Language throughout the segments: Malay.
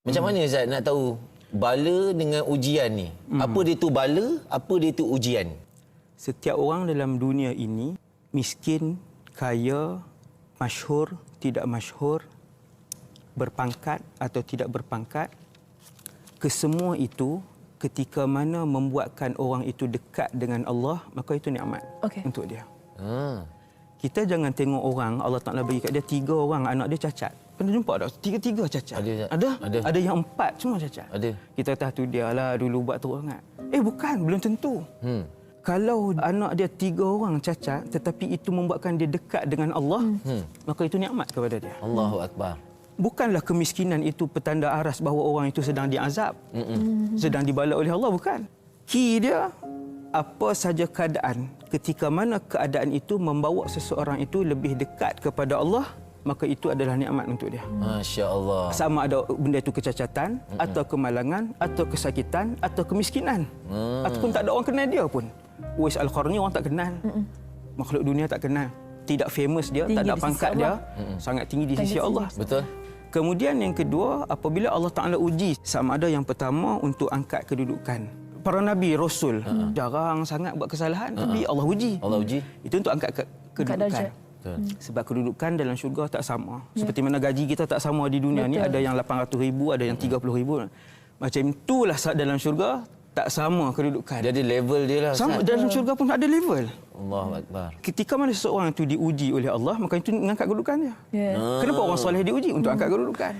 Macam mana Ustaz nak tahu bala dengan ujian ni? Apa dia tu bala, apa dia tu ujian? Setiap orang dalam dunia ini, miskin, kaya, masyhur, tidak masyhur, berpangkat atau tidak berpangkat, kesemua itu ketika mana membuatkan orang itu dekat dengan Allah, maka itu nikmat untuk dia. Kita jangan tengok orang, Allah Ta'ala bagi kat dia 3 orang, anak dia cacat. Pernah jumpa tak? 3 cacat. Ada. Ada yang 4 semua cacat. Ada. Kita kata tu dia lah dulu buat teruk sangat. Bukan, belum tentu. Kalau anak dia 3 orang cacat tetapi itu membuatkan dia dekat dengan Allah, maka itu nikmat kepada dia. Allahu Akbar. Bukanlah kemiskinan itu petanda aras bahawa orang itu sedang diazab, sedang dibala oleh Allah, bukan. Ki dia, apa saja keadaan, ketika mana keadaan itu membawa seseorang itu lebih dekat kepada Allah, maka itu adalah nikmat untuk dia. Masya Allah. Sama ada benda itu kecacatan, atau kemalangan, atau kesakitan, atau kemiskinan. Ataupun tak ada orang kenal dia pun. Uwais Al-Qarni orang tak kenal. Makhluk dunia tak kenal. Tidak famous dia, tinggi tak ada pangkat dia, sangat tinggi di sisi Allah. Betul. Kemudian yang kedua, apabila Allah Ta'ala uji, sama ada yang pertama untuk angkat kedudukan. Para Nabi, Rasul, jarang sangat buat kesalahan, tapi Allah uji. Allah uji. Itu untuk angkat kedudukan. Sebab kedudukan dalam syurga tak sama. Seperti mana gaji kita tak sama di dunia ni, ada yang 800,000, ada yang 30,000. Macam itulah dalam syurga tak sama kedudukan. Jadi level dia lah. Sama, dalam syurga pun ada level. Allahu Akbar. Ketika mana seseorang itu diuji oleh Allah, maka itu mengangkat kedudukannya. Kenapa orang soleh diuji? Untuk angkat kedudukan.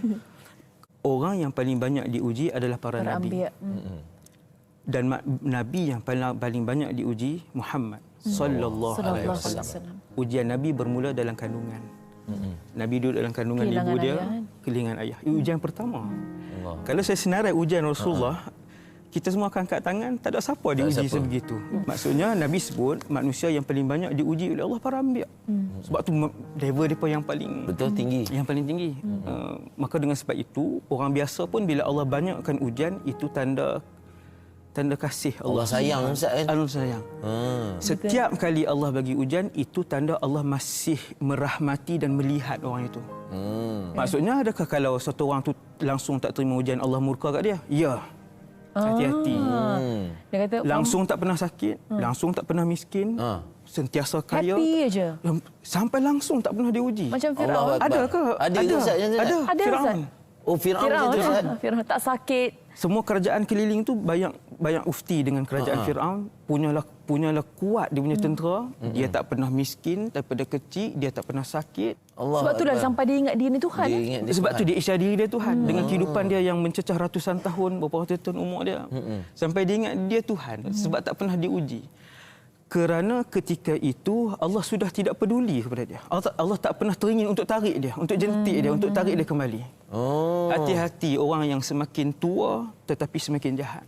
Orang yang paling banyak diuji adalah para Nabi. Dan Nabi yang paling banyak diuji, Muhammad sallallahu alaihi wasallam. Ujian Nabi bermula dalam kandungan. Nabi duduk dalam kandungan ibu dia, kehilangan ayah. Itu ujian pertama. Kalau saya senarai ujian Rasulullah, kita semua akan angkat tangan, tak ada siapa diuji sebegitu. Maksudnya Nabi sebut manusia yang paling banyak diuji oleh Allah para anbiya. Sebab tu level depa yang paling tinggi. Yang paling tinggi. Maka dengan sebab itu, orang biasa pun bila Allah banyakkan ujian, itu tanda kasih Allah. Allah sayang Ustaz kan? Allah sayang. Setiap kali Allah bagi ujian, itu tanda Allah masih merahmati dan melihat orang itu. Maksudnya adakah kalau satu orang tu langsung tak terima ujian, Allah murka kat dia? Ya. Hati-hati. Dia kata langsung tak pernah sakit, langsung tak pernah miskin, sentiasa kaya. Happy aja. Sampai langsung tak pernah diuji. Macam Firaun. Ada ke? Ada Ustaz yang ada. Firaun. Firaun macam tu Ustaz. Firaun tak sakit. Semua kerajaan keliling tu banyak ufti dengan kerajaan Firaun, punyalah kuat dia punya tentera. Dia tak pernah miskin daripada kecil, dia tak pernah sakit. Sebab tu dah sampai dia ingat dia ni Tuhan. Sebab tu dia isyar diri dia Tuhan dengan kehidupan dia yang mencecah ratusan tahun, berapa ratus tahun umur dia. Sampai dia ingat dia Tuhan sebab tak pernah diuji. Kerana ketika itu Allah sudah tidak peduli kepada dia. Allah tak pernah teringin untuk tarik dia, untuk jentik dia, untuk tarik dia kembali. Hati-hati orang yang semakin tua tetapi semakin jahat.